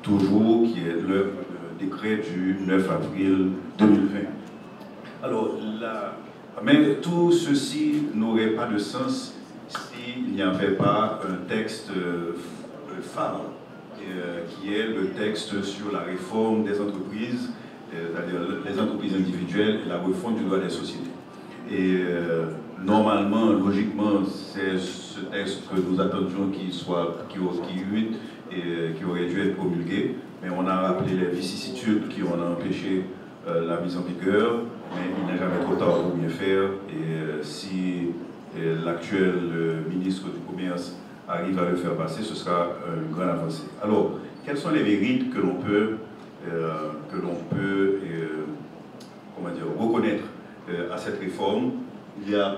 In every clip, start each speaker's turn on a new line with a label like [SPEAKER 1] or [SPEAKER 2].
[SPEAKER 1] toujours, qui est le décret du 9 avril 2020. Alors, mais tout ceci n'aurait pas de sens s'il n'y avait pas un texte phare, qui est le texte sur la réforme des entreprises, c'est-à-dire les entreprises individuelles et la réforme du droit des sociétés. Et normalement, logiquement, c'est ce texte que nous attendions qui aurait dû être promulgué, mais on a rappelé les vicissitudes qui ont empêché la mise en vigueur, mais il n'est jamais trop tard pour bien faire. Et si l'actuel ministre du Commerce arrive à le faire passer, ce sera une grande avancée. Alors, quels sont les mérites que l'on peut, comment dire, reconnaître à cette réforme? Il y a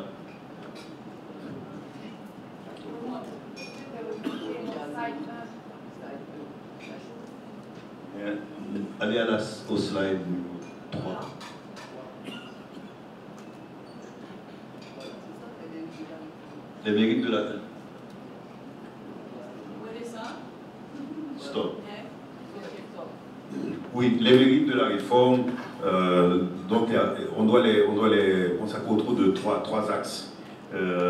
[SPEAKER 1] allez au slide 3. Les mérites de la... Stop. Oui, les mérites de la réforme, donc on doit les consacrer autour de trois axes.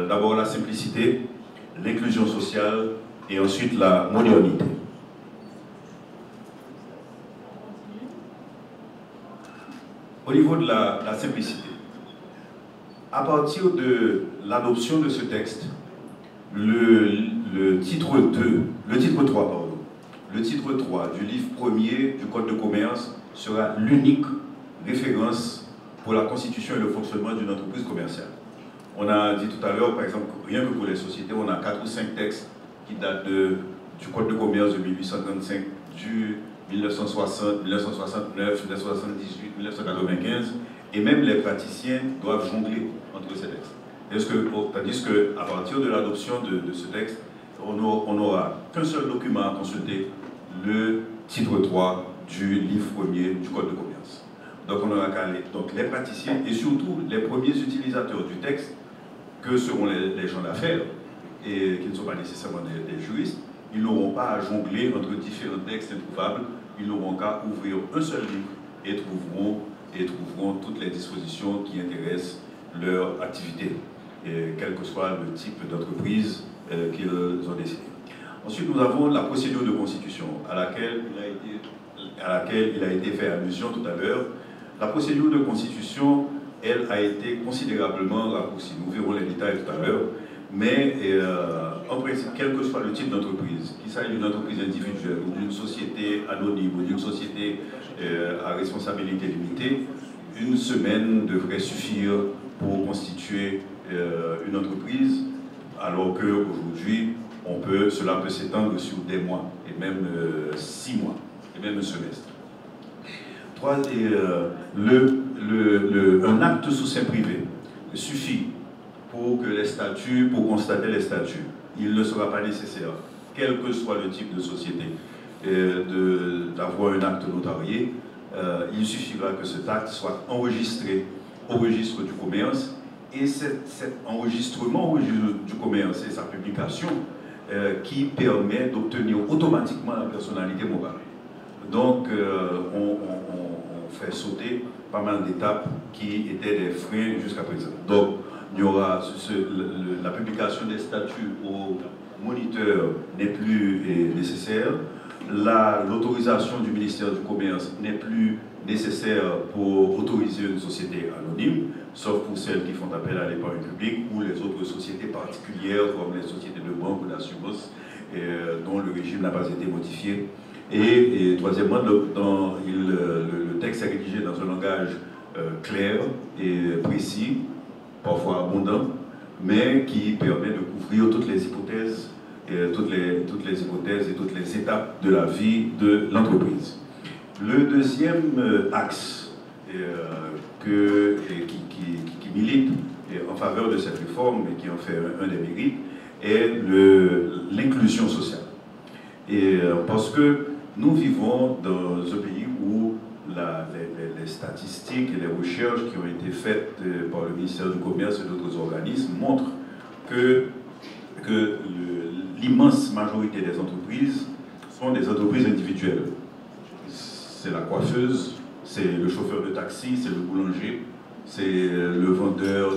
[SPEAKER 1] D'abord la simplicité, l'inclusion sociale et ensuite la modernité. Au niveau de la simplicité, à partir de l'adoption de ce texte, le titre 3 du livre premier du Code de commerce sera l'unique référence pour la constitution et le fonctionnement d'une entreprise commerciale. On a dit tout à l'heure, par exemple, rien que pour les sociétés, on a 4 ou 5 textes qui datent du Code de commerce de 1835, du 1960, 1969, 1978, 1995, et même les praticiens doivent jongler entre ces textes. Tandis qu'à partir de l'adoption de ce texte, on n'aura qu'un seul document à consulter, le titre 3 du livre premier du Code de commerce. Donc on aura qu'à aller. Donc les praticiens et surtout les premiers utilisateurs du texte, que seront les gens d'affaires, et qui ne sont pas nécessairement des juristes, ils n'auront pas à jongler entre différents textes introuvables, ils n'auront qu'à ouvrir un seul livre et trouveront toutes les dispositions qui intéressent leur activité, quel que soit le type d'entreprise qu'ils ont décidé. Ensuite, nous avons la procédure de constitution à laquelle il a été fait allusion tout à l'heure. La procédure de constitution, elle, a été considérablement raccourcie. Nous verrons les détails tout à l'heure. Mais en principe, quel que soit le type d'entreprise, qu'il s'agisse d'une entreprise individuelle ou d'une société anonyme ou d'une société à responsabilité limitée, une semaine devrait suffire pour constituer une entreprise, alors qu'aujourd'hui, cela peut s'étendre sur des mois, et même 6 mois, et même un semestre. Un acte sous seing privé suffit pour constater les statuts. Il ne sera pas nécessaire, quel que soit le type de société, d'avoir un acte notarié. Il suffira que cet acte soit enregistré au registre du commerce, et cet enregistrement au registre du commerce et sa publication qui permet d'obtenir automatiquement la personnalité morale. Donc on fait sauter pas mal d'étapes qui étaient des freins jusqu'à présent. Donc il y aura la publication des statuts au moniteur n'est plus nécessaire. L'autorisation du ministère du Commerce n'est plus nécessaire pour autoriser une société anonyme, sauf pour celles qui font appel à l'épargne publique ou les autres sociétés particulières comme les sociétés de banque ou d'assurance dont le régime n'a pas été modifié. Et troisièmement, le texte est rédigé dans un langage clair et précis, parfois abondant, mais qui permet de couvrir toutes les hypothèses et toutes les étapes de la vie de l'entreprise. Le deuxième axe qui milite en faveur de cette réforme et qui en fait un des mérites est l'inclusion sociale. Parce que nous vivons dans un pays où les statistiques et les recherches qui ont été faites par le ministère du Commerce et d'autres organismes montrent que l'immense majorité des entreprises sont des entreprises individuelles. c'est la coiffeuse, c'est le chauffeur de taxi, c'est le boulanger, c'est le vendeur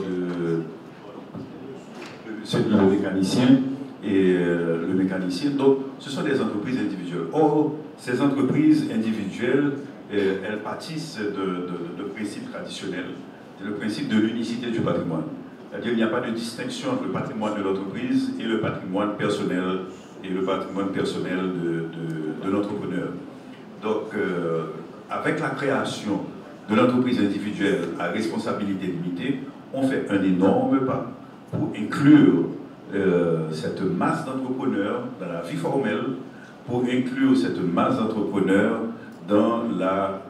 [SPEAKER 1] c'est le mécanicien et le mécanicien. Donc, ce sont des entreprises individuelles. Or, ces entreprises individuelles, elles pâtissent de principes traditionnels. C'est le principe de l'unicité du patrimoine. C'est-à-dire qu'il n'y a pas de distinction entre le patrimoine de l'entreprise et le patrimoine personnel de l'entrepreneur. Donc, avec la création de l'entreprise individuelle à responsabilité limitée, on fait un énorme pas pour inclure cette masse d'entrepreneurs dans la vie formelle, pour inclure cette masse d'entrepreneurs dans la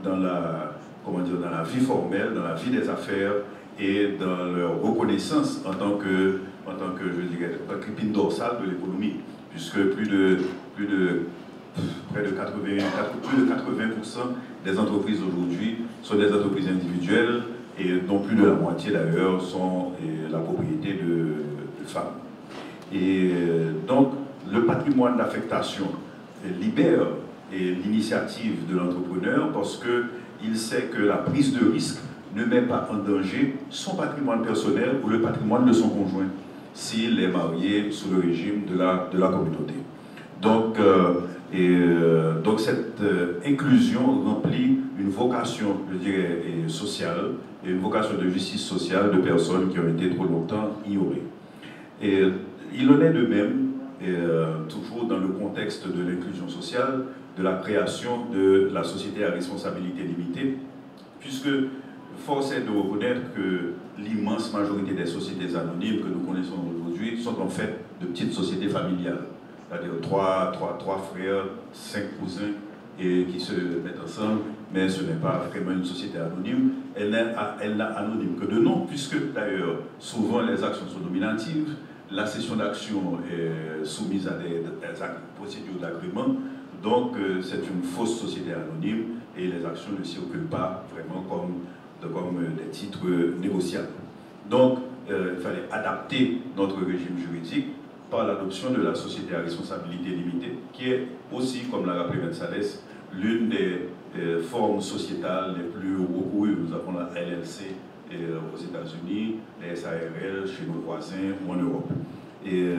[SPEAKER 1] vie formelle, dans la vie des affaires et dans leur reconnaissance en tant que je dirais, épine dorsale de l'économie, puisque près de 80% des entreprises aujourd'hui sont des entreprises individuelles et dont plus de la moitié d'ailleurs sont la propriété de femmes. Et donc le patrimoine d'affectation libère l'initiative de l'entrepreneur parce qu'il sait que la prise de risque ne met pas en danger son patrimoine personnel ou le patrimoine de son conjoint s'il est marié sous le régime de la communauté. Donc, donc cette inclusion remplit une vocation, je dirais, sociale et une vocation de justice sociale de personnes qui ont été trop longtemps ignorées. Et il en est de même, toujours dans le contexte de l'inclusion sociale, de la création de la société à responsabilité limitée, puisque force est de reconnaître que l'immense majorité des sociétés anonymes que nous connaissons aujourd'hui sont en fait de petites sociétés familiales. C'est-à-dire trois frères, 5 cousins et qui se mettent ensemble, mais ce n'est pas vraiment une société anonyme. Elle n'a anonyme que de nom, puisque d'ailleurs, souvent les actions sont nominatives, la cession d'actions est soumise à des procédures d'agrément, donc c'est une fausse société anonyme et les actions ne circulent pas vraiment comme des titres négociables. Donc, il fallait adapter notre régime juridique par l'adoption de la société à responsabilité limitée, qui est aussi, comme l'a rappelé M. Salès, l'une des formes sociétales les plus recourues. Nous avons la LLC aux États-Unis, les SARL chez nos voisins ou en Europe. Et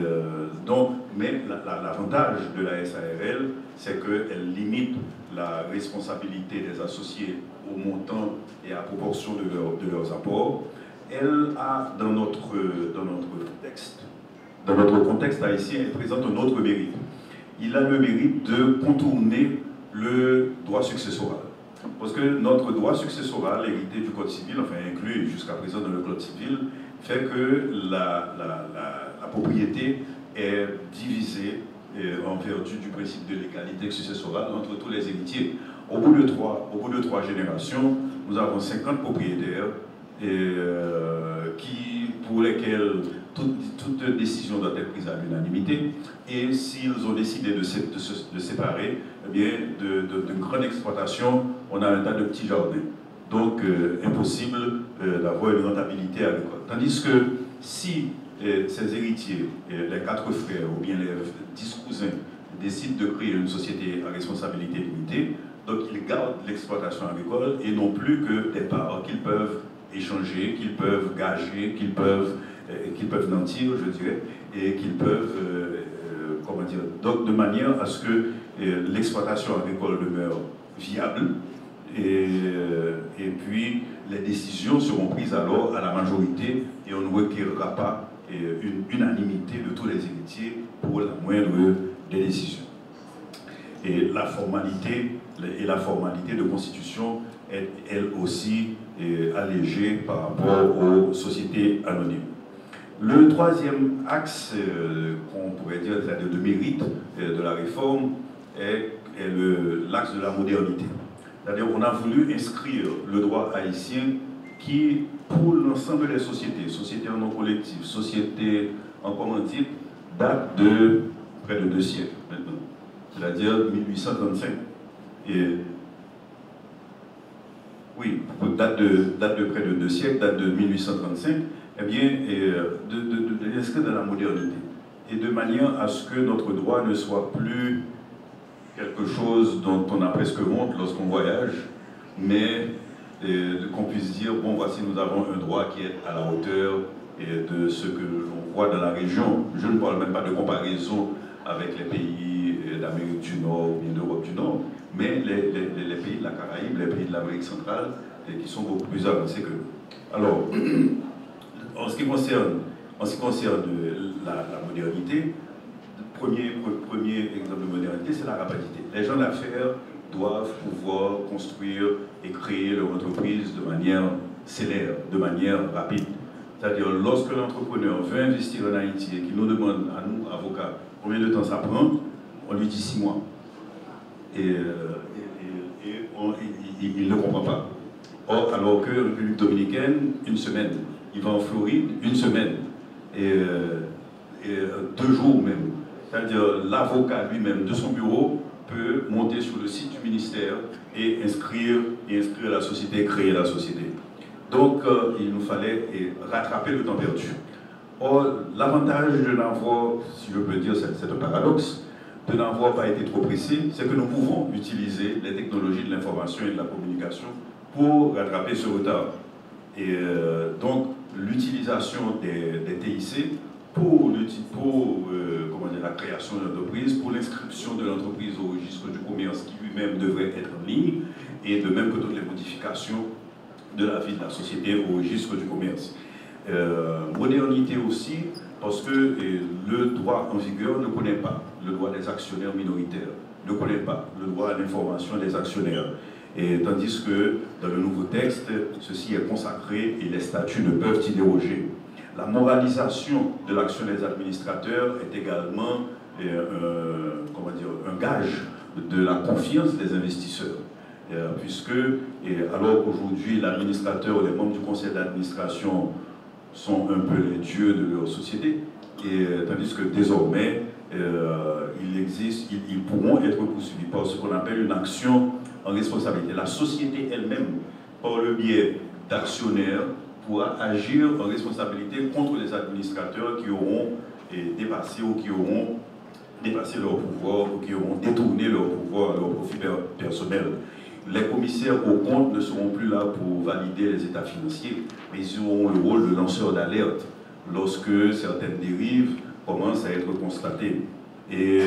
[SPEAKER 1] donc, mais l'avantage de la SARL, c'est qu'elle limite la responsabilité des associés au montant et à proportion de leurs apports. Elle a, dans notre contexte haïtien, elle présente un autre mérite. Il a le mérite de contourner le droit successoral. Parce que notre droit successoral, hérité du Code civil, enfin inclus jusqu'à présent dans le Code civil, fait que la propriété est divisée en vertu du principe de l'égalité successorale entre tous les héritiers. Au bout de trois générations, nous avons 50 propriétaires pour lesquels toute décision doit être prise à l'unanimité. Et s'ils ont décidé de séparer, eh bien, d'une grande exploitation, on a un tas de petits jardins. Donc, impossible d'avoir une rentabilité agricole. Tandis que si ces héritiers, les 4 frères ou bien les 10 cousins, décident de créer une société à responsabilité limitée, donc ils gardent l'exploitation agricole et non plus que des parts qu'ils peuvent échanger, qu'ils peuvent gager, qu'ils peuvent nantir, je dirais, et qu'ils peuvent, comment dire, donc de manière à ce que l'exploitation agricole demeure viable, et puis les décisions seront prises alors à la majorité et on ne requérera pas une unanimité de tous les héritiers pour la moindre des décisions. Et la formalité de constitution est elle aussi allégée par rapport aux sociétés anonymes. Le troisième axe qu'on pourrait dire de mérite de la réforme est l'axe de la modernité. C'est-à-dire qu'on a voulu inscrire le droit haïtien qui, pour l'ensemble des sociétés en nom collectif, sociétés en commandite, date de près de 2 siècles maintenant, c'est-à-dire 1835. Et oui, date de près de 2 siècles, date de 1835, eh bien, de l'inscrire dans la modernité. Et de manière à ce que notre droit ne soit plus quelque chose dont on a presque honte lorsqu'on voyage, mais qu'on puisse dire, bon, voici, nous avons un droit qui est à la hauteur de ce que l'on voit dans la région. Je ne parle même pas de comparaison avec les pays d'Amérique du Nord ou bien d'Europe du Nord, mais les pays de la Caraïbe, les pays de l'Amérique centrale, qui sont beaucoup plus avancés que nous. Alors, en ce qui concerne la modernité, premier exemple de modernité, c'est la rapidité. Les gens d'affaires doivent pouvoir construire et créer leur entreprise de manière célère, de manière rapide. C'est-à-dire, lorsque l'entrepreneur veut investir en Haïti et qu'il nous demande, à nous, avocats, combien de temps ça prend, on lui dit 6 mois. Et il ne comprend pas. Or, alors que en République dominicaine, 1 semaine. Il va en Floride, 1 semaine. Et 2 jours même. C'est-à-dire, l'avocat lui-même de son bureau peut monter sur le site du ministère et inscrire la société, créer la société. Donc, il nous fallait rattraper le temps perdu. Or, l'avantage de n'avoir, si je peux dire, c'est un paradoxe, de n'avoir pas été trop précis, c'est que nous pouvons utiliser les technologies de l'information et de la communication pour rattraper ce retard. Et donc, l'utilisation des TIC pour la création d'une entreprise, pour l'inscription de l'entreprise au registre du commerce qui lui-même devrait être en ligne, et de même que toutes les modifications de la vie de la société au registre du commerce. Modernité aussi, parce que le droit en vigueur ne connaît pas le droit des actionnaires minoritaires, ne connaît pas le droit à l'information des actionnaires. Et tandis que dans le nouveau texte, ceci est consacré et les statuts ne peuvent y déroger. La moralisation de l'action des administrateurs est également un gage de la confiance des investisseurs. Puisque, alors qu'aujourd'hui, l'administrateur ou les membres du conseil d'administration sont un peu les dieux de leur société, tandis que désormais, ils pourront être poursuivis par ce qu'on appelle une action en responsabilité. La société elle-même, par le biais d'actionnaires, pourra agir en responsabilité contre les administrateurs qui auront dépassé ou qui auront dépassé leur pouvoir ou qui auront détourné leur pouvoir à leur profit personnel. Les commissaires aux comptes ne seront plus là pour valider les états financiers, mais ils auront le rôle de lanceur d'alerte lorsque certaines dérives commencent à être constatées. Et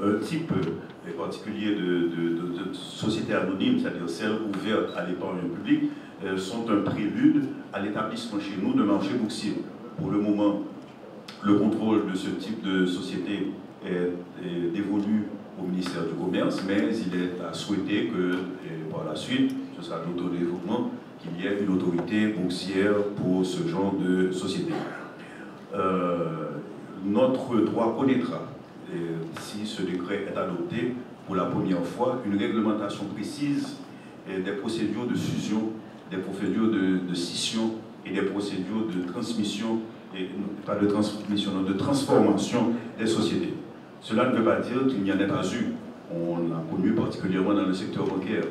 [SPEAKER 1] un type particulier de société anonyme, c'est-à-dire celle ouverte à l'épargne publique, sont un prélude à l'établissement chez nous de marché boursier. Pour le moment, le contrôle de ce type de société est dévolu au ministère du Commerce, mais il est à souhaiter que, par la suite, ce sera l'autodéveloppement, qu'il y ait une autorité boursière pour ce genre de société. Notre droit connaîtra, si ce décret est adopté pour la première fois, une réglementation précise des procédures de fusion, des procédures de scission et des procédures de transmission, et pas de transmission, non, de transformation des sociétés. Cela ne veut pas dire qu'il n'y en ait pas eu. On l'a connu particulièrement dans le secteur bancaire.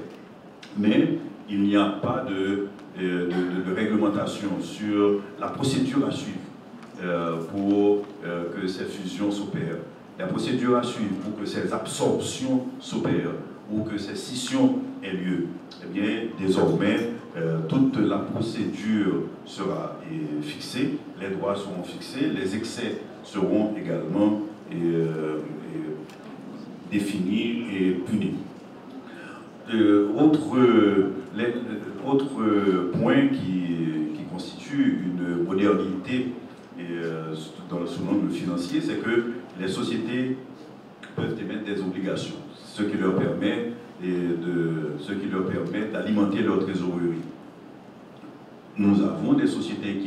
[SPEAKER 1] Mais il n'y a pas de réglementation sur la procédure à suivre pour que ces fusions s'opèrent. La procédure à suivre pour que ces absorptions s'opèrent ou que ces scissions aient lieu. Eh bien, désormais, toute la procédure sera fixée, les droits seront fixés, les excès seront également définis et punis. Autre point qui constitue une modernité sous l'angle financier, c'est que les sociétés peuvent émettre des obligations, ce qui leur permet d'alimenter leur trésorerie. Nous avons des sociétés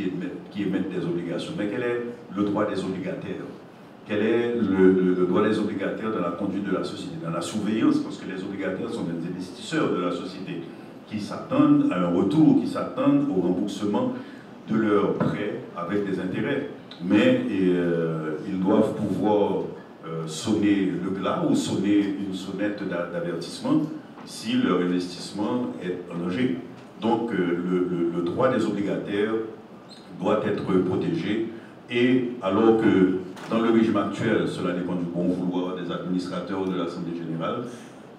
[SPEAKER 1] qui émettent des obligations, mais quel est le droit des obligataires? Quel est le droit des obligataires dans la conduite de la société, dans la surveillance, parce que les obligataires sont des investisseurs de la société qui s'attendent à un retour, qui s'attendent au remboursement de leurs prêts avec des intérêts. Mais ils doivent pouvoir sonner le glas ou sonner une sonnette d'avertissement si leur investissement est en danger. Donc le droit des obligataires doit être protégé, et alors que Dans le régime actuel, cela dépend du bon vouloir des administrateurs de l'Assemblée générale.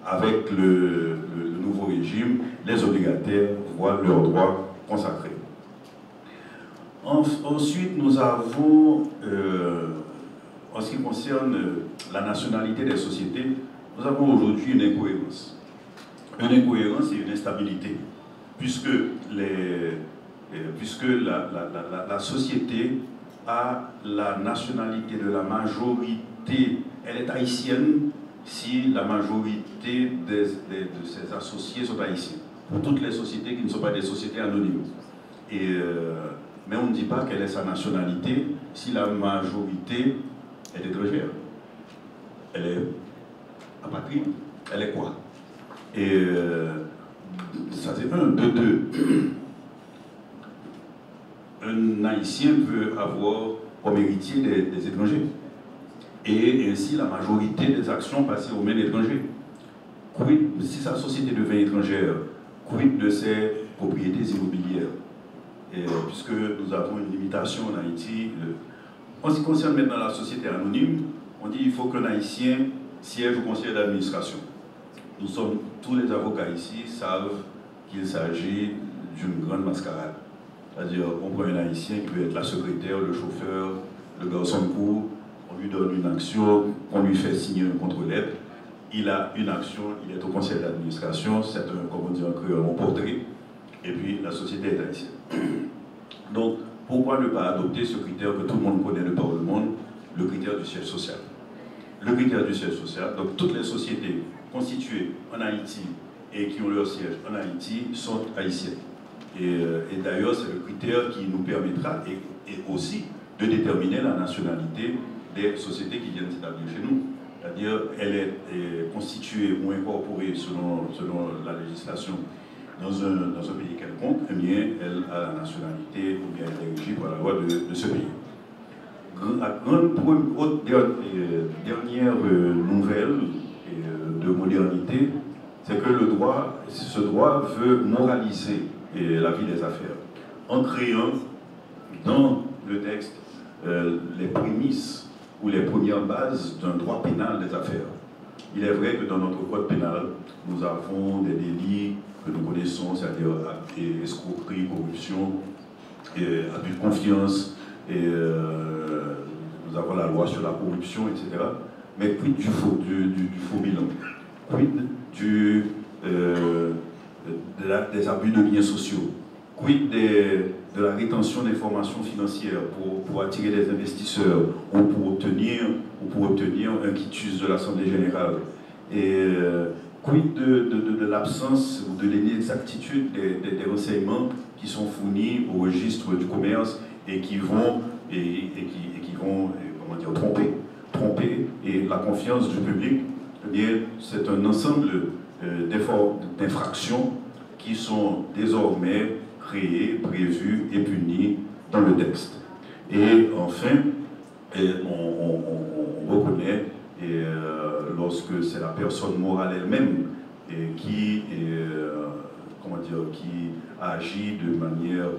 [SPEAKER 1] Avec le nouveau régime, les obligataires voient leurs droits consacrés. Ensuite, nous avons, en ce qui concerne la nationalité des sociétés, nous avons aujourd'hui une incohérence. Une incohérence et une instabilité, puisque la société a la nationalité de la majorité, elle est haïtienne si la majorité de ses associés sont haïtiens. Pour toutes les sociétés qui ne sont pas des sociétés anonymes. Mais on ne dit pas quelle est sa nationalité si la majorité est étrangère. Elle est apatride. Elle est quoi? Et ça c'est un. De deux. Un haïtien peut avoir comme héritier des étrangers. Et ainsi la majorité des actions passées aux mains d'étrangers. Si sa société devient étrangère, quid de ses propriétés immobilières? Puisque nous avons une limitation en Haïti. En ce qui concerne maintenant la société anonyme, on dit qu'il faut qu'un Haïtien siège au conseil d'administration. Tous les avocats ici savent qu'il s'agit d'une grande mascarade. C'est-à-dire, on prend un Haïtien qui peut être la secrétaire, le chauffeur, le garçon de cour, on lui donne une action, on lui fait signer un contre-lettre, il a une action, il est au conseil d'administration, c'est un, comment dire, un portrait, et puis la société est haïtienne. Donc, pourquoi ne pas adopter ce critère que tout le monde connaît de par le monde, le critère du siège social? Le critère du siège social, donc toutes les sociétés constituées en Haïti et qui ont leur siège en Haïti sont haïtiennes. Et d'ailleurs, c'est le critère qui nous permettra et aussi de déterminer la nationalité des sociétés qui viennent s'établir chez nous. C'est-à-dire, elle est constituée ou incorporée selon la législation dans un pays quelconque, eh bien, elle a la nationalité ou bien elle est régie par la loi de ce pays. La dernière nouvelle de modernité, c'est que ce droit veut moraliser la vie des affaires en créant dans le texte les prémices ou les premières bases d'un droit pénal des affaires. Il est vrai que dans notre code pénal, nous avons des délits que nous connaissons, c'est-à-dire escroquerie, corruption, abus de confiance, nous avons la loi sur la corruption, etc. Mais quid du faux bilan? Quid des abus de liens sociaux? Quid de la rétention d'informations financières pour attirer des investisseurs ou pour obtenir un quitus de l'Assemblée générale? Et quid de l'absence ou de l'inexactitude des renseignements qui sont fournis au registre du commerce et qui vont comment dire, tromper et la confiance du public? Eh bien, c'est un ensemble d'infractions qui sont désormais créées, prévues et punies dans le texte. Et enfin, on reconnaît, lorsque c'est la personne morale elle-même qui agit de manière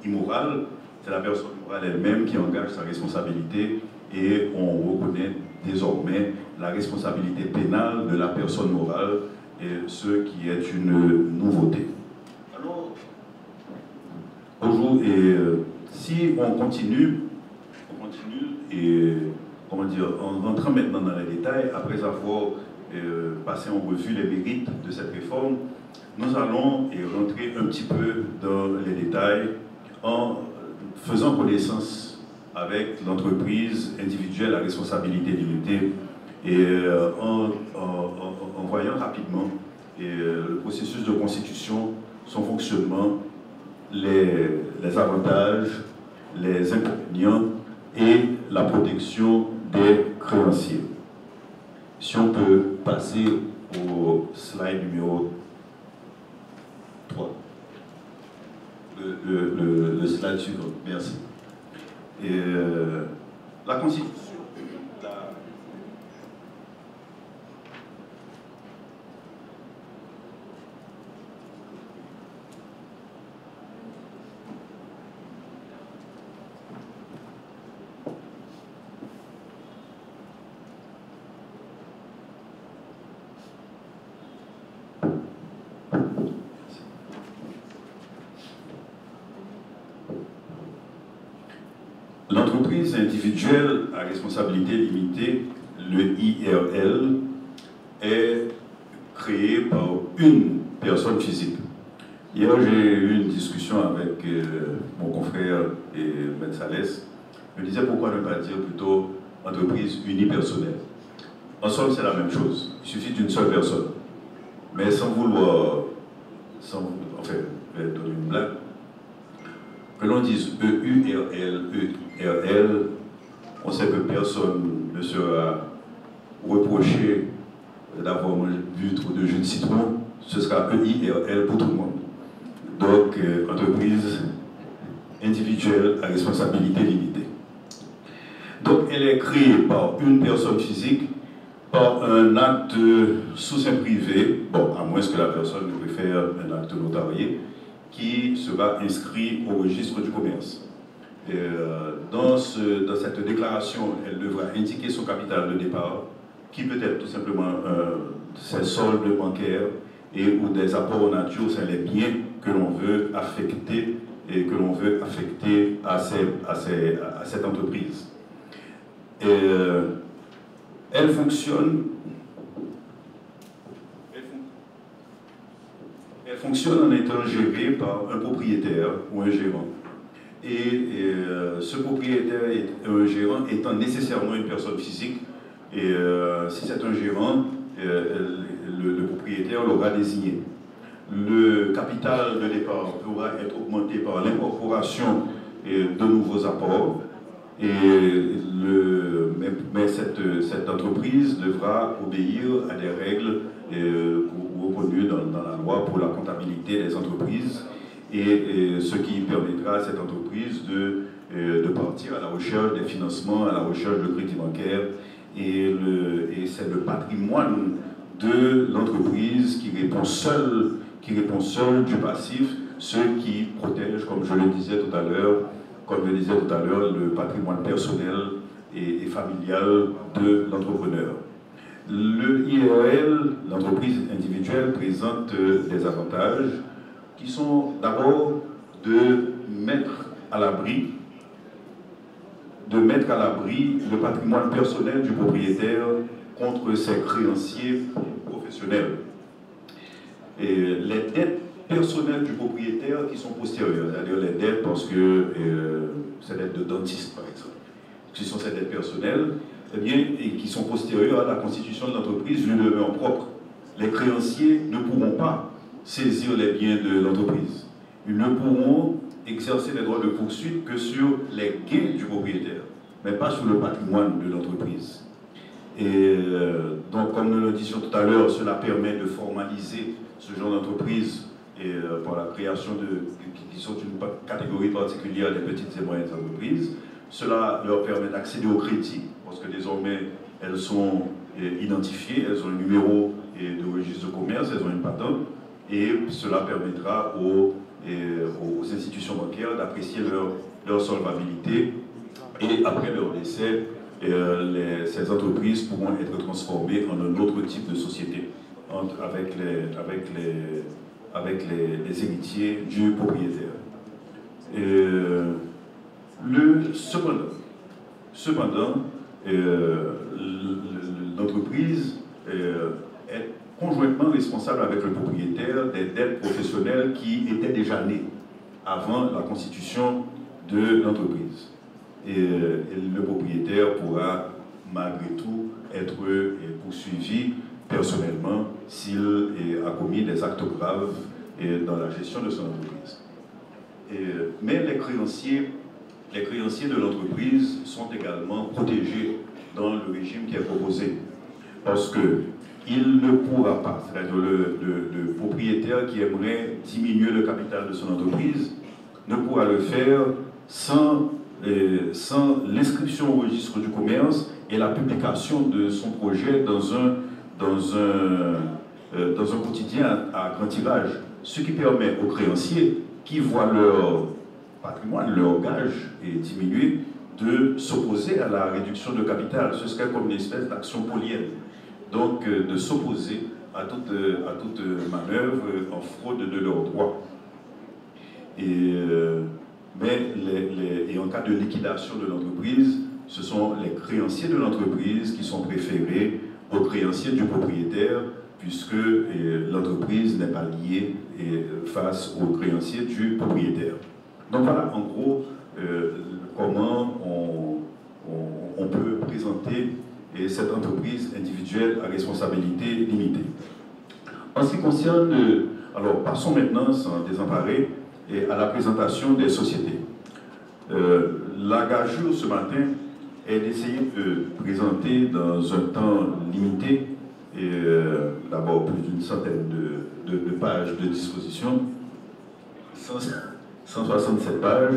[SPEAKER 1] immorale, c'est la personne morale elle-même qui engage sa responsabilité et on reconnaît désormais la responsabilité pénale de la personne morale, et ce qui est une nouveauté. Alors, aujourd'hui, si on continue et comment dire, en rentrant maintenant dans les détails, après avoir passé en revue les mérites de cette réforme, nous allons rentrer un petit peu dans les détails en faisant connaissance avec l'entreprise individuelle à responsabilité limitée et en voyant rapidement le processus de constitution, son fonctionnement, les avantages, les inconvénients et la protection des créanciers. Si on peut passer au slide numéro 3. Le slide suivant, merci. Et la Constitution. L'entreprise individuelle à responsabilité limitée, le IRL, est créée par une personne physique. Hier, j'ai eu une discussion avec mon confrère et M. Salès. Je me disais pourquoi ne pas dire plutôt entreprise unipersonnelle. En somme, c'est la même chose. Il suffit d'une seule personne. Mais sans vouloir, enfin, je vais donner une blague, que l'on dise EURL, ERL, on sait que personne ne sera reproché d'avoir bu trop de jus de citron, ce sera EIRL pour tout le monde. Donc, entreprise individuelle à responsabilité limitée. Donc, elle est créée par une personne physique, par un acte sous sein privé, bon, à moins que la personne ne préfère un acte notarié, qui sera inscrit au registre du commerce. Dans cette déclaration, elle devra indiquer son capital de départ, qui peut être tout simplement ses soldes bancaires ou des apports en nature, c'est les biens que l'on veut affecter et que l'on veut affecter à cette entreprise. Elle fonctionne en étant gérée par un propriétaire ou un gérant. Ce propriétaire et un gérant étant nécessairement une personne physique, et si c'est un gérant, le propriétaire l'aura désigné. Le capital de départ pourra être augmenté par l'incorporation de nouveaux apports, mais cette entreprise devra obéir à des règles reconnues dans la loi pour la comptabilité des entreprises, et ce qui permettra à cette entreprise de partir à la recherche des financements, à la recherche de crédit bancaire, et c'est le patrimoine de l'entreprise qui répond seul du passif, ce qui protège, comme je le disais tout à l'heure, le patrimoine personnel et familial de l'entrepreneur. Le IRL, l'entreprise individuelle, présente des avantages qui sont d'abord de mettre à l'abri le patrimoine personnel du propriétaire contre ses créanciers professionnels. Et les dettes personnelles du propriétaire qui sont postérieures, c'est-à-dire les dettes parce que c'est dettes de dentiste par exemple, qui sont ces dettes personnelles, eh bien, et qui sont postérieures à la constitution de l'entreprise, lui demeure propre. Les créanciers ne pourront pas saisir les biens de l'entreprise. Ils ne pourront exercer les droits de poursuite que sur les gains du propriétaire, mais pas sur le patrimoine de l'entreprise. Et donc, comme nous le disions tout à l'heure, cela permet de formaliser ce genre d'entreprise par la création qui sont une catégorie particulière des petites et moyennes entreprises. Cela leur permet d'accéder au crédit, parce que désormais, elles sont identifiées, elles ont un numéro de registre de commerce, elles ont une patente, et cela permettra aux institutions bancaires d'apprécier leur solvabilité, et après leur décès, ces entreprises pourront être transformées en un autre type de société avec les héritiers du propriétaire. Cependant, l'entreprise est conjointement responsable avec le propriétaire des dettes professionnelles qui étaient déjà nées avant la constitution de l'entreprise. Et le propriétaire pourra malgré tout être poursuivi personnellement s'il a commis des actes graves dans la gestion de son entreprise. Mais les créanciers de l'entreprise sont également protégés dans le régime qui est proposé, parce qu'il ne pourra pas, c'est-à-dire le propriétaire qui aimerait diminuer le capital de son entreprise ne pourra le faire sans l'inscription au registre du commerce et la publication de son projet dans un quotidien à grand tirage, ce qui permet aux créanciers qui voient leur patrimoine, leur gage diminuer, de s'opposer à la réduction de capital. Ce serait comme une espèce d'action polienne. Donc de s'opposer à toute manœuvre en fraude de leurs droits. Et mais et en cas de liquidation de l'entreprise, ce sont les créanciers de l'entreprise qui sont préférés aux créanciers du propriétaire, puisque l'entreprise n'est pas liée face aux créanciers du propriétaire. Donc voilà, en gros, comment on peut présenter cette entreprise individuelle à responsabilité limitée. En ce qui concerne, alors passons maintenant, sans désemparer, à la présentation des sociétés. La gageure ce matin est d'essayer de présenter dans un temps limité, d'abord plus d'une centaine de pages de disposition, 167 pages.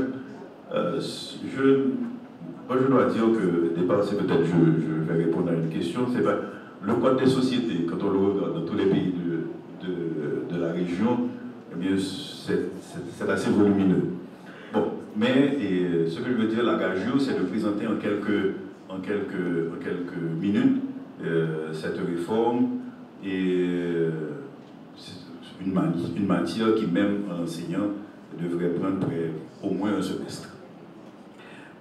[SPEAKER 1] Je dois dire que, dépasser peut-être, je vais répondre à une question, c'est pas le code des sociétés, quand on le regarde dans tous les pays de la région, eh bien, c'est assez volumineux. Bon, mais ce que je veux dire, la gageure, c'est de présenter en quelques minutes cette réforme et une matière qui, même en enseignant, devrait prendre au moins un semestre.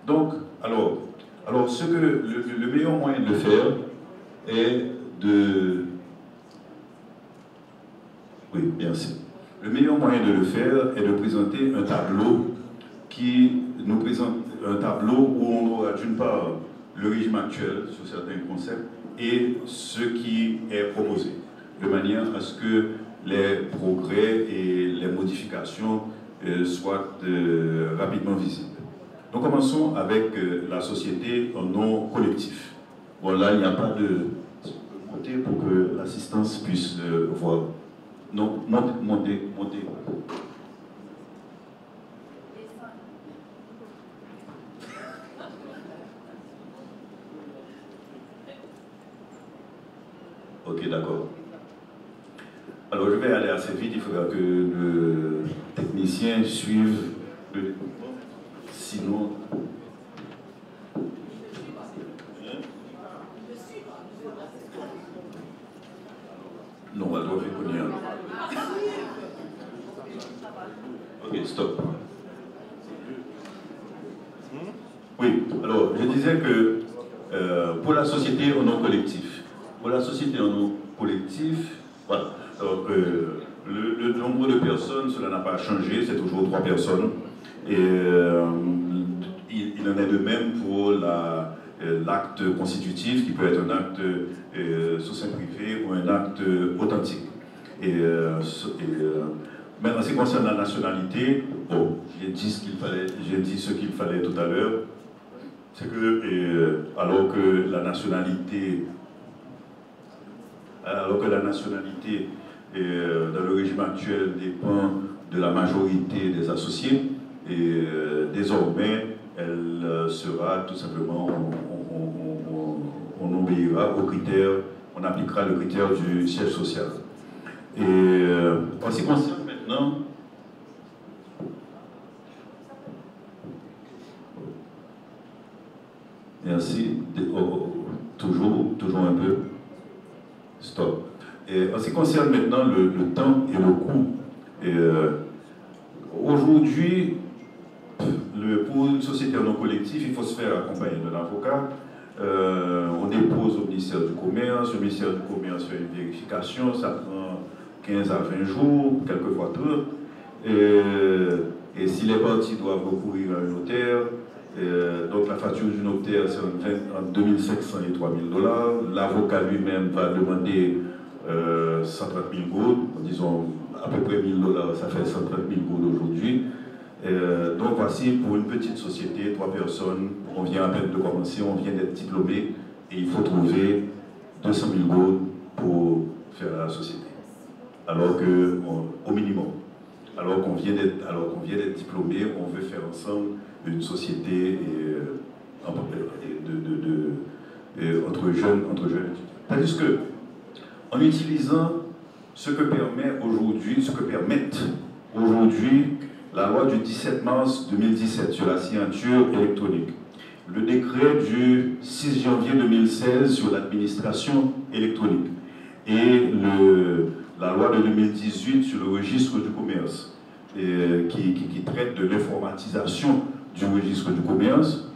[SPEAKER 1] Donc, alors ce que le meilleur moyen de le faire est de... Oui, bien sûr. Le meilleur moyen de le faire est de présenter un tableau qui nous présente un tableau où on aura d'une part le régime actuel sur certains concepts et ce qui est proposé, de manière à ce que les progrès et les modifications soient rapidement visibles. Donc commençons avec la société en nom collectif. Bon là, il n'y a pas de... Montez pour que l'assistance puisse voir. Non, montez. Ok, d'accord. Alors je vais aller assez vite, il faudra que le technicien suive le développement. Sinon... Non, on doit venir. Ok, stop. Oui, alors je disais que pour la société en nom collectif, voilà. Alors, le nombre de personnes, cela n'a pas changé, c'est toujours 3 personnes. Et il en est de même pour l'acte constitutif, qui peut être un acte sous sein privé ou un acte authentique. Mais en ce qui concerne la nationalité, bon, j'ai dit ce qu'il fallait tout à l'heure, c'est que alors que la nationalité dans le régime actuel dépend de la majorité des associés, et désormais elle sera tout simplement, on obéira aux critères, on appliquera le critère du siège social. Et en ce qui concerne maintenant merci, toujours un peu, stop. Et en ce qui concerne maintenant le temps et le coût, aujourd'hui, pour une société en nom collectif, il faut se faire accompagner d'un avocat. On dépose au ministère du Commerce, le ministère du Commerce fait une vérification, ça prend 15 à 20 jours, quelquefois 30. Et si les parties doivent recourir à un notaire, donc la facture du notaire c'est entre 2500 et 3000 $. L'avocat lui-même va demander 130 000 gouttes, disons à peu près 1000 $, ça fait 130 000 gouttes aujourd'hui. Donc voici pour une petite société, 3 personnes, on vient à peine de commencer, on vient d'être diplômé et il faut trouver 200 000 gouttes pour faire la société. Alors que, au minimum, alors qu'on vient d'être diplômé, on veut faire ensemble une société entre jeunes. Tandis que, en utilisant ce que permettent aujourd'hui la loi du 17 mars 2017 sur la signature électronique, le décret du 6 janvier 2016 sur l'administration électronique et la loi de 2018 sur le registre du commerce, qui traite de l'informatisation du registre du commerce,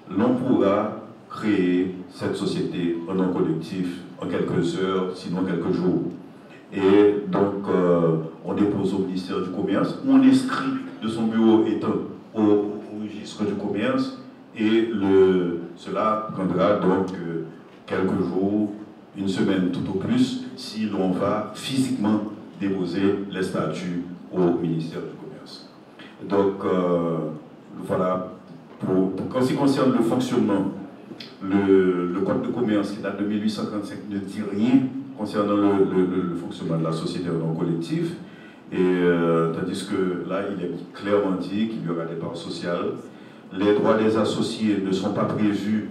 [SPEAKER 1] l'on pourra créer cette société en nom collectif en quelques heures, sinon quelques jours. Et donc, on dépose au ministère du Commerce, on inscrit de son bureau étant au registre du commerce, et cela prendra donc quelques jours, une semaine tout au plus, si l'on va physiquement déposer les statuts au ministère du Commerce. Donc, voilà, en ce qui concerne le fonctionnement, le Code de commerce qui date de 1835 ne dit rien concernant le fonctionnement de la société en nom collectif, tandis que là, il est clairement dit qu'il y aura des parts sociales. Les droits des associés ne sont pas prévus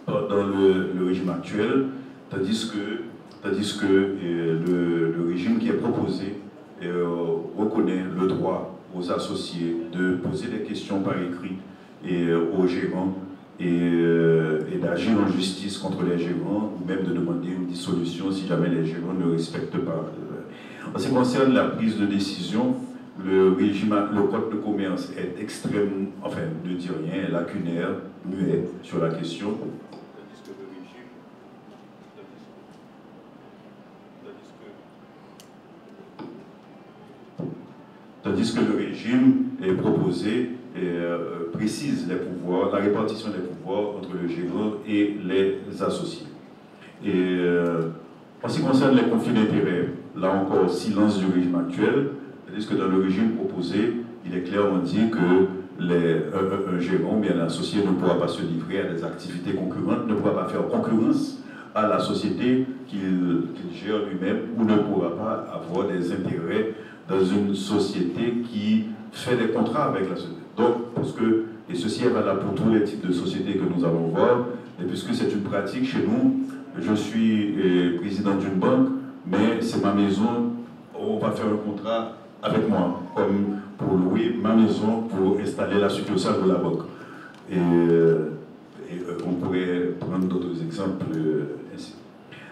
[SPEAKER 1] dans le régime actuel, tandis que le régime qui est proposé reconnaît le droit aux associés de poser des questions par écrit aux gérants et d'agir en justice contre les gérants, ou même de demander une dissolution si jamais les gérants ne respectent pas. En ce qui concerne la prise de décision, le code de commerce est extrêmement, enfin, ne dit rien, lacunaire, muet sur la question. Tandis que le régime est proposé et précise les pouvoirs, la répartition des pouvoirs entre le gérant et les associés. Et en ce qui concerne les conflits d'intérêts, là encore, silence du régime actuel, c'est-à-dire que dans le régime proposé, il est clairement dit que un gérant, bien l'associé, ne pourra pas se livrer à des activités concurrentes, ne pourra pas faire concurrence à la société qu'il gère lui-même, ou ne pourra pas avoir des intérêts dans une société qui fait des contrats avec la société. Donc, parce que, et ceci est valable pour tous les types de sociétés que nous allons voir, et puisque c'est une pratique chez nous, je suis président d'une banque, mais c'est ma maison, on va faire un contrat avec moi, comme pour louer ma maison pour installer la succursale de la banque. Et on pourrait prendre d'autres exemples ainsi.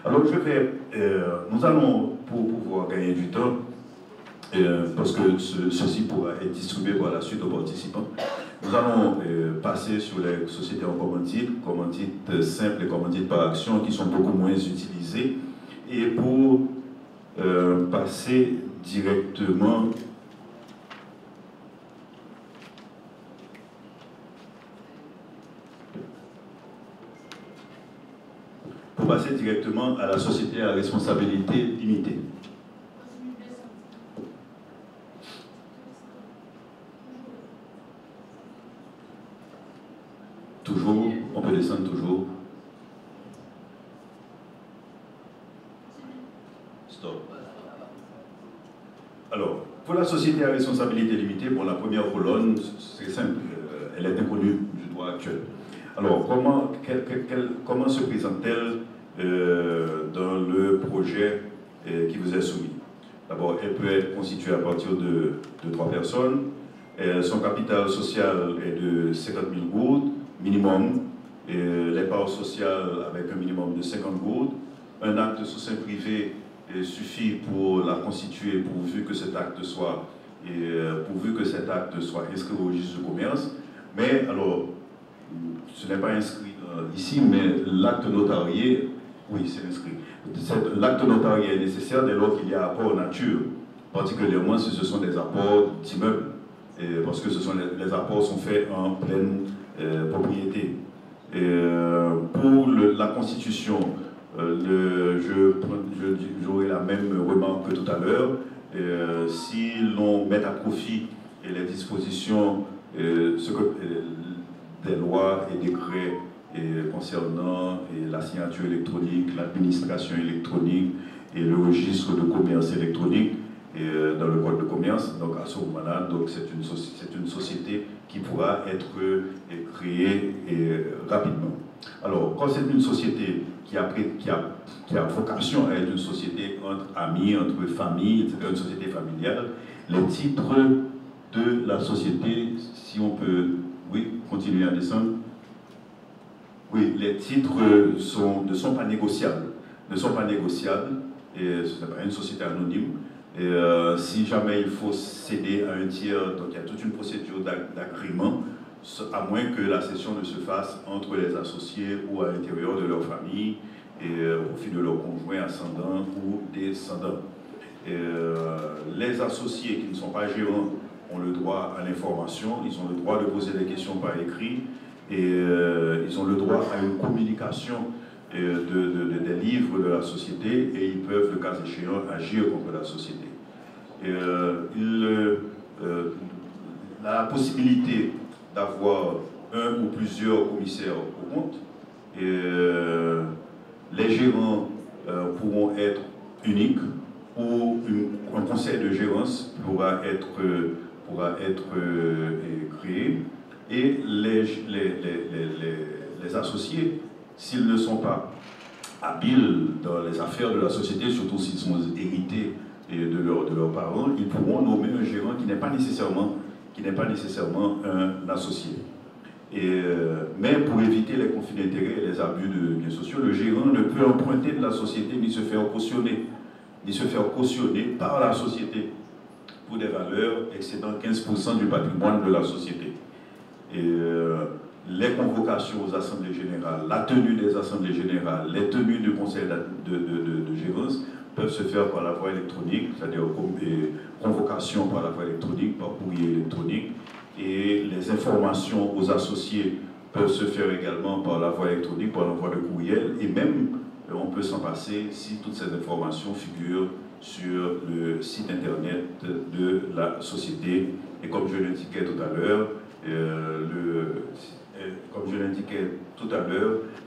[SPEAKER 1] Alors nous allons, pour pouvoir gagner du temps, parce que ceci pourra être distribué par la suite aux participants, nous allons passer sur les sociétés en commandite simple et commandite par action, qui sont beaucoup moins utilisées, et pour passer directement à la société à responsabilité limitée. Toujours, on peut descendre toujours. Stop. Alors, pour la société à responsabilité limitée, bon, la première colonne, c'est simple, elle est inconnue du droit actuel. Alors, comment se présente-t-elle dans le projet qui vous est soumis? D'abord, elle peut être constituée à partir de 3 personnes. Son capital social est de 50 000 gourdes minimum. Les parts sociales avec un minimum de 50 gourdes. Un acte sous seing privé suffit pour la constituer pourvu que cet acte soit inscrit au registre du commerce. Mais alors, ce n'est pas inscrit ici, mais l'acte notarié, oui, c'est inscrit. L'acte notarié est nécessaire dès lors qu'il y a apport nature, particulièrement si ce sont des apports d'immeubles, parce que les apports sont faits en pleine propriété. Pour la constitution, j'aurai la même remarque que tout à l'heure. Si l'on met à profit les dispositions des lois et décrets concernant la signature électronique, l'administration électronique et le registre de commerce électronique dans le code de commerce, donc à ce moment-là, c'est une société qui pourra être créée rapidement. Alors, quand c'est une société qui a vocation à être une société entre amis, entre familles, etc., une société familiale, les titres de la société, si on peut, oui, continuer à descendre. Oui, les titres ne sont pas négociables. Ne sont pas négociables, et ce n'est pas une société anonyme. Et si jamais il faut céder à un tiers, donc il y a toute une procédure d'agrément, à moins que la cession ne se fasse entre les associés ou à l'intérieur de leur famille, et au profit de leur conjoint ascendant ou descendant. Les associés qui ne sont pas gérants ont le droit à l'information, ils ont le droit de poser des questions par écrit, et ils ont le droit à une communication des livres de la société, et ils peuvent, le cas échéant, agir contre la société. La possibilité d'avoir un ou plusieurs commissaires au compte, les gérants pourront être uniques, ou un conseil de gérance pourra être créé, et les associés, s'ils ne sont pas habiles dans les affaires de la société, surtout s'ils sont hérités de leurs parents, ils pourront nommer un gérant qui n'est pas nécessairement un associé. Mais pour éviter les conflits d'intérêts et les abus de biens sociaux, le gérant ne peut emprunter de la société ni se faire cautionner par la société pour des valeurs excédant 15% du patrimoine de la société. Les convocations aux assemblées générales, la tenue des assemblées générales, les tenues du conseil de gérance peuvent se faire par la voie électronique, c'est-à-dire convocation par la voie électronique, par courrier électronique, et les informations aux associés peuvent se faire également par la voie électronique, par l'envoi de courriel, et même on peut s'en passer si toutes ces informations figurent sur le site internet de la société. Et comme je l'indiquais tout à l'heure,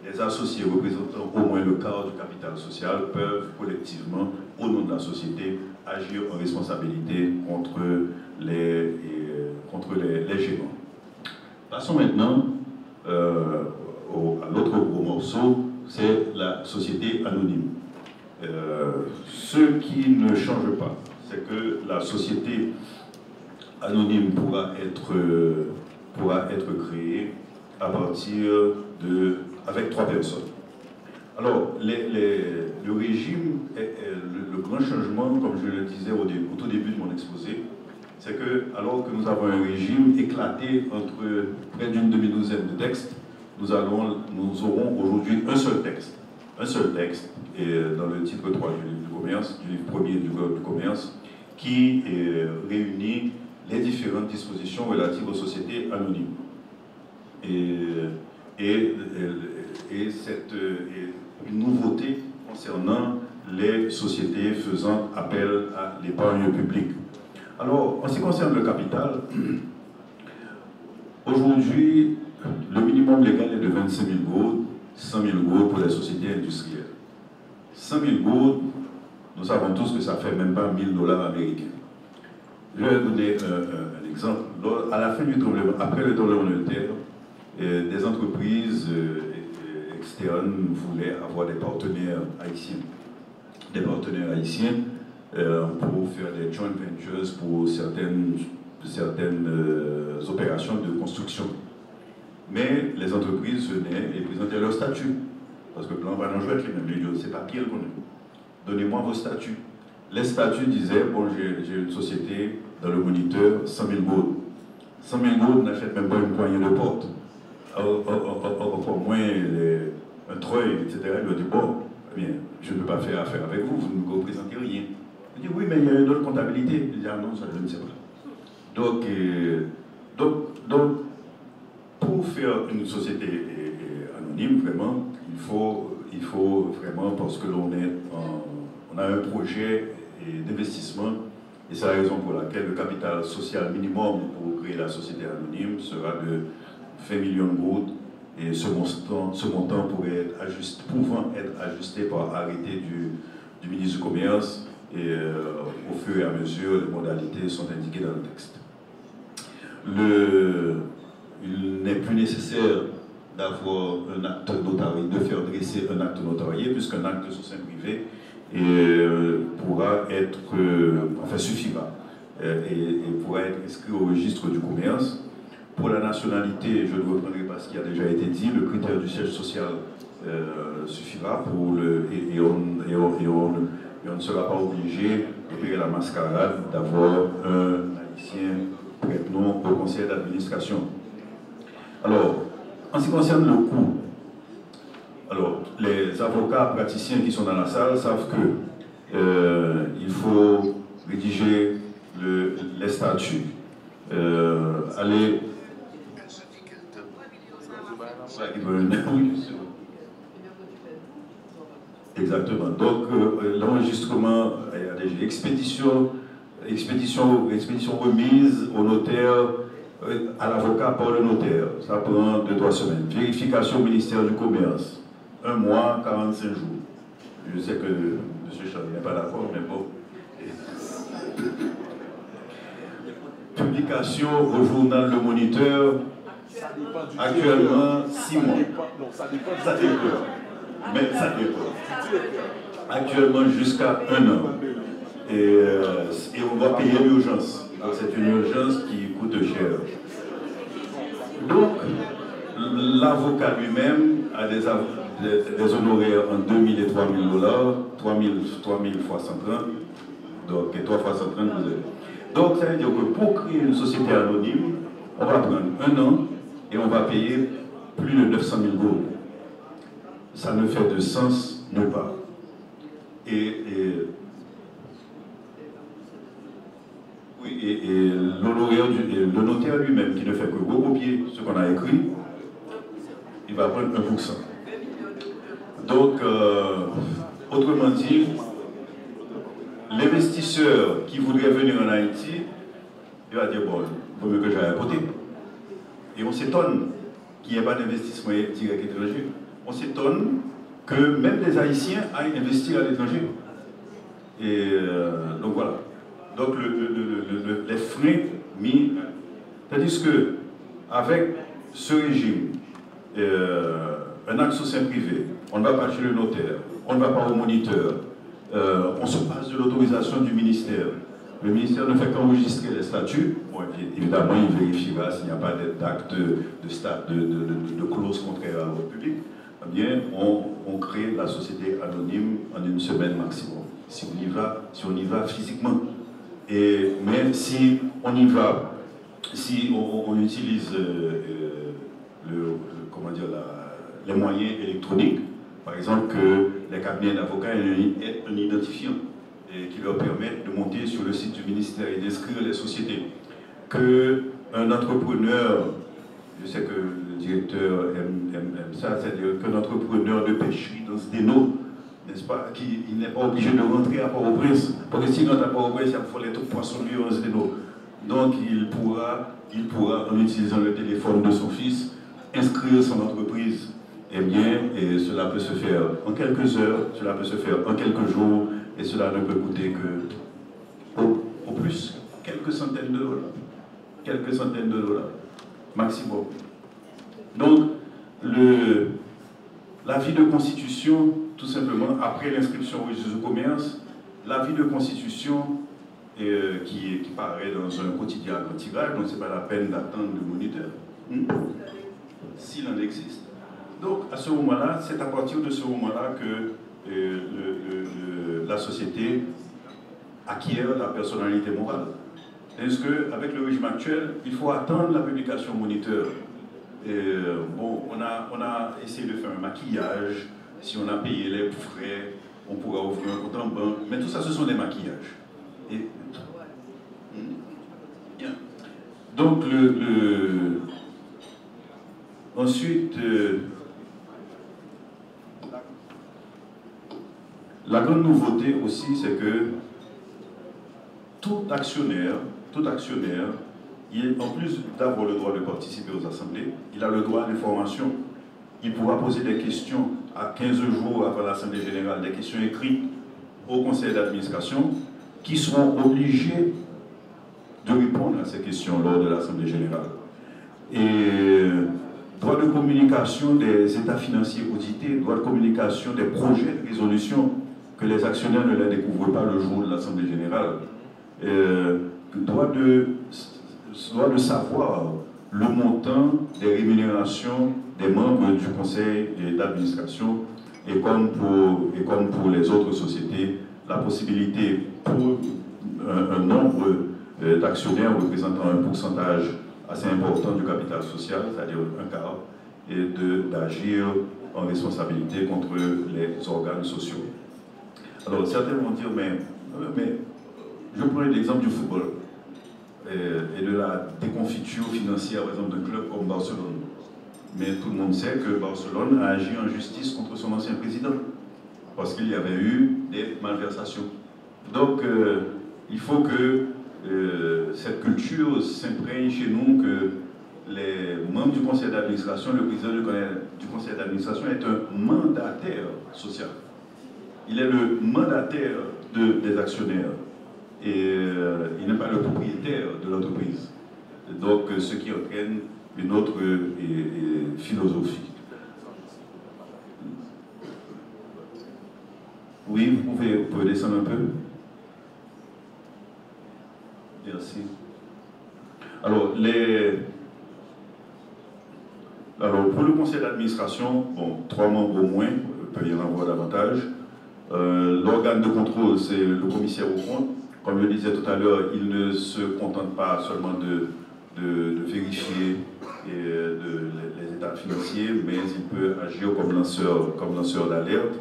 [SPEAKER 1] les associés représentant au moins le quart du capital social peuvent collectivement, au nom de la société, agir en responsabilité contre les gérants. Passons maintenant à l'autre gros morceau, c'est la société anonyme. Ce qui ne change pas, c'est que la société anonyme pourra être créée à partir avec 3 personnes. Alors, le régime, le grand changement, comme je le disais au tout début de mon exposé, c'est que, alors que nous avons un régime éclaté entre près d'une demi-douzaine de textes, nous aurons aujourd'hui un seul texte, et dans le titre 3 du livre du commerce, du livre premier du Code du commerce, qui réunit les différentes dispositions relatives aux sociétés anonymes. Et une nouveauté concernant les sociétés faisant appel à l'épargne publique. Alors, en ce qui concerne le capital, aujourd'hui, le minimum légal est de 25 000 gourdes, 100 000 gourdes pour les sociétés industrielles. 100 000 gourdes, nous savons tous que ça fait même pas 1 000 $ américains. Je vais donner un exemple. À la fin du tremblement, après le tremblement de terre, des entreprises externes voulaient avoir des partenaires haïtiens. Pour faire des joint ventures pour certaines opérations de construction. Mais les entreprises venaient et présentaient leur statut. Parce que le plan va en jouer, c'est pas qui le connaît. Donnez-moi vos statuts. Les statuts disaient, bon, j'ai une société dans le moniteur, 100 000 gourdes. 100 000 gourdes n'achètent même pas une poignée de porte. Encore moins un treuil, etc. Il leur dit, bon, eh bien, je ne peux pas faire affaire avec vous, vous ne me représentez rien. Il dit, oui, mais il y a une autre comptabilité. Il dit, ah non, ça je ne sais pas. Donc, pour faire une société anonyme, vraiment, il faut vraiment, parce que on a un projet d'investissement, et c'est la raison pour laquelle le capital social minimum pour créer la société anonyme sera de 20 millions de gourdes, et ce montant pourrait pouvant être ajusté par arrêté du ministre du Commerce, et au fur et à mesure, les modalités sont indiquées dans le texte. Il n'est plus nécessaire d'avoir un acte notarié, de faire dresser un acte notarié, puisqu'un acte sous sein privé pourra être, suffira, et pourra être inscrit au registre du commerce Pour la nationalité, je ne reprendrai pas ce qui a déjà été dit, le critère du siège social suffira pour et on ne sera pas obligé d'opérer la mascarade d'avoir un haïtien prête-nom au conseil d'administration. Alors, en ce qui concerne le coût, alors, les avocats praticiens qui sont dans la salle savent que il faut rédiger les statuts, aller... Exactement. Donc, l'enregistrement, il y a des expéditions remises au notaire, à l'avocat par le notaire. Ça prend 2-3 semaines. Vérification au ministère du Commerce. 1 mois, 45 jours. Je sais que M. Charles n'est pas d'accord, mais bon. Publication au journal Le Moniteur. Actuellement, 6 mois. Ça dépend. Mais ça dépend. Actuellement, jusqu'à 1 an. Et on va payer l'urgence. Donc, c'est une urgence qui coûte cher. Donc, l'avocat lui-même a des honoraires en 2000 et 3000 $, 3000 fois 130, donc et 3 fois 130 vous avez. Donc ça veut dire que pour créer une société anonyme, on va prendre 1 an et on va payer plus de 900 000 $. Ça ne fait de sens nulle part. Et l'honoraire, le notaire lui-même qui ne fait que recopier ce qu'on a écrit, il va prendre 1%. Donc, autrement dit, l'investisseur qui voudrait venir en Haïti, il va dire, bon, il vaut mieux que j'aille à côté. Et on s'étonne qu'il n'y ait pas d'investissement direct étranger. On s'étonne que même les Haïtiens aillent investir à l'étranger. Et donc voilà. Donc les freins mis. Tandis que, avec ce régime, un acte social privé, on ne va pas chez le notaire, on ne va pas au moniteur, on se passe de l'autorisation du ministère. Le ministère ne fait qu'enregistrer les statuts. Bon, évidemment, il vérifiera s'il n'y a pas d'acte de clause contraire à l'ordre public. Eh bien, on crée la société anonyme en 1 semaine maximum, si on y va physiquement. Mais si on y va, si on utilise les moyens électroniques, par exemple que les cabinets d'avocats aient un identifiant qui leur permette de monter sur le site du ministère et d'inscrire les sociétés, qu'un entrepreneur, je sais que le directeur aime ça, c'est-à-dire qu'un entrepreneur de pêcherie dans ce déno, n'est-ce pas, qu'il n'est pas obligé de rentrer à Port-au-Prince, parce que s'il rentre à Port-au-Prince, il faut les poissons lui en ce déno. Donc il pourra, en utilisant le téléphone de son fils, inscrire son entreprise. Eh bien, et cela peut se faire en quelques heures, cela peut se faire en quelques jours, et cela ne peut coûter que, au plus, quelques centaines de dollars. Quelques centaines de dollars, maximum. Donc, l'avis de constitution, tout simplement, après l'inscription au registre du commerce, l'avis de constitution qui paraît dans un quotidien en tirage, donc ce n'est pas la peine d'attendre le moniteur, s'il en existe. Donc, à ce moment-là, c'est à partir de ce moment-là que la société acquiert la personnalité morale. Est-ce qu'avec le régime actuel, il faut attendre la publication moniteur? Bon, on a essayé de faire un maquillage. Si on a payé les frais, on pourra ouvrir un compte en banque. Mais tout ça, ce sont des maquillages. Bien. Donc, ensuite, la grande nouveauté aussi, c'est que tout actionnaire, en plus d'avoir le droit de participer aux assemblées, il a le droit à l'information. Il pourra poser des questions à 15 jours avant l'Assemblée générale, des questions écrites au conseil d'administration, qui seront obligés de répondre à ces questions lors de l'Assemblée générale. Et droit de communication des états financiers audités, droit de communication des projets de résolution que les actionnaires ne les découvrent pas le jour de l'Assemblée générale. Droit de savoir le montant des rémunérations des membres du conseil d'administration et comme pour les autres sociétés, la possibilité pour un nombre d'actionnaires représentant un pourcentage assez important du capital social, c'est-à-dire un quart, et d'agir en responsabilité contre les organes sociaux. Alors certains vont dire, mais je prends l'exemple du football et de la déconfiture financière, par exemple, d'un club comme Barcelone. Mais tout le monde sait que Barcelone a agi en justice contre son ancien président, parce qu'il y avait eu des malversations. Donc, il faut que cette culture s'imprègne chez nous, que les membres du conseil d'administration, le président du conseil d'administration est un mandataire social. Il est le mandataire des actionnaires et il n'est pas le propriétaire de l'entreprise. Donc, ce qui entraîne une autre philosophie. Oui, vous pouvez descendre un peu. Merci. Alors, pour le conseil d'administration, bon, 3 membres au moins, il peut y en avoir davantage. L'organe de contrôle, c'est le commissaire aux comptes. Comme je le disais tout à l'heure, il ne se contente pas seulement de vérifier les états financiers, mais il peut agir comme lanceur d'alerte.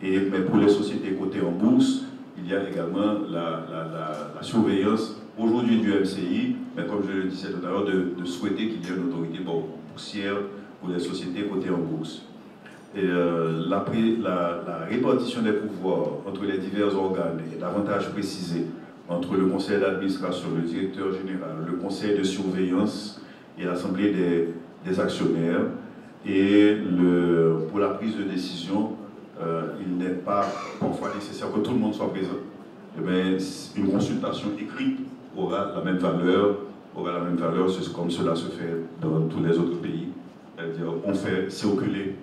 [SPEAKER 1] Mais pour les sociétés cotées en bourse, il y a également la surveillance aujourd'hui du MCI, mais comme je le disais tout à l'heure, de souhaiter qu'il y ait une autorité boursière pour les sociétés cotées en bourse. Et la répartition des pouvoirs entre les divers organes est davantage précisée entre le conseil d'administration, le directeur général, le conseil de surveillance et l'assemblée des actionnaires. Et pour la prise de décision, il n'est pas parfois nécessaire que tout le monde soit présent. Mais une consultation écrite aura la même valeur, comme cela se fait dans tous les autres pays. C'est-à-dire, on fait circuler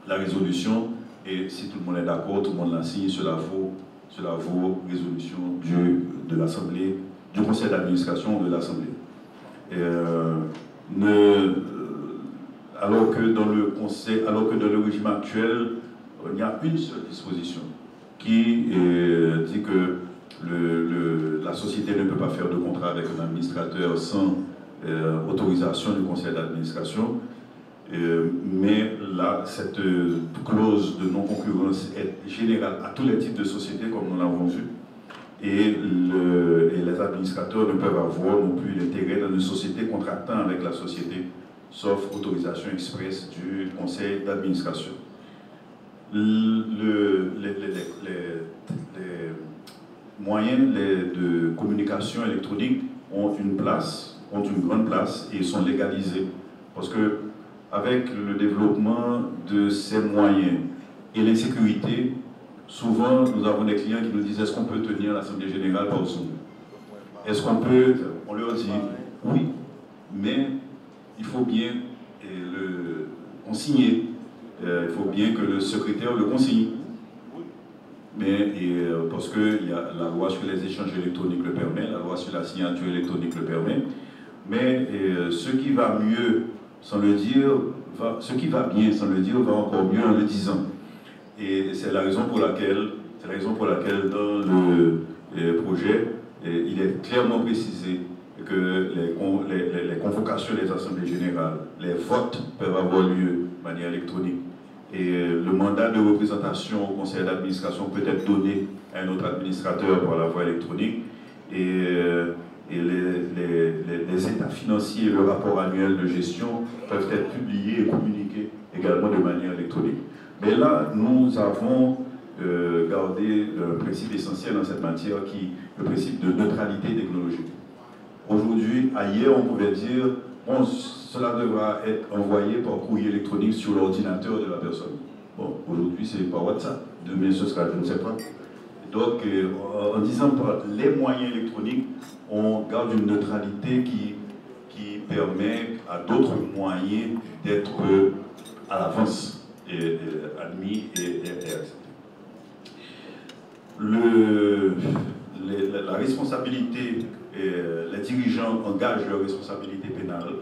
[SPEAKER 1] la résolution et si tout le monde est d'accord, tout le monde la signe, cela vaut résolution de l'Assemblée, du conseil d'administration de l'Assemblée. Alors que dans le régime actuel, il y a une seule disposition qui dit que la société ne peut pas faire de contrat avec un administrateur sans autorisation du conseil d'administration. Mais là, cette clause de non-concurrence est générale à tous les types de sociétés, comme nous l'avons vu. Et les administrateurs ne peuvent avoir non plus l'intérêt dans une société contractant avec la société, sauf autorisation expresse du conseil d'administration. Les moyens de communication électronique ont une grande place et sont légalisés. Parce que avec le développement de ces moyens et l'insécurité, souvent nous avons des clients qui nous disent: est-ce qu'on peut tenir l'Assemblée Générale par Zoom? Est-ce qu'on peut? On leur dit oui, mais il faut bien le consigner. Il faut bien que le secrétaire le consigne. Parce que la loi sur les échanges électroniques le permet, la loi sur la signature électronique le permet, mais ce qui va mieux sans le dire, ce qui va bien sans le dire va encore mieux en le disant. Et c'est la raison pour laquelle dans le projet, il est clairement précisé que les convocations des assemblées générales, les votes peuvent avoir lieu de manière électronique. Et le mandat de représentation au conseil d'administration peut être donné à un autre administrateur par la voie électronique. Et les états financiers et le rapport annuel de gestion peuvent être publiés et communiqués également de manière électronique. Mais là, nous avons gardé un principe essentiel dans cette matière, qui est le principe de neutralité technologique. Aujourd'hui, ailleurs, on pouvait dire: bon, cela devra être envoyé par courrier électronique sur l'ordinateur de la personne. Bon, aujourd'hui, c'est par WhatsApp. Demain, ce sera, je ne sais pas. Donc, en disant par les moyens électroniques, on garde une neutralité qui permet à d'autres moyens d'être à l'avance admis et acceptés. La responsabilité, les dirigeants engagent leur responsabilité pénale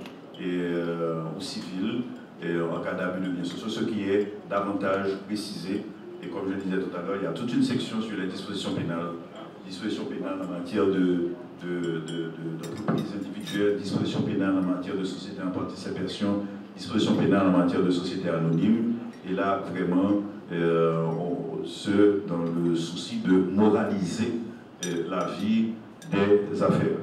[SPEAKER 1] ou civil en cas d'abus de biens sociaux, ce qui est davantage précisé. Et comme je le disais tout à l'heure, il y a toute une section sur les dispositions pénales en matière d'entreprises individuelles, dispositions pénales en matière de société en participation, dispositions pénales en matière de société anonyme. Et là, vraiment, dans le souci de moraliser la vie des affaires.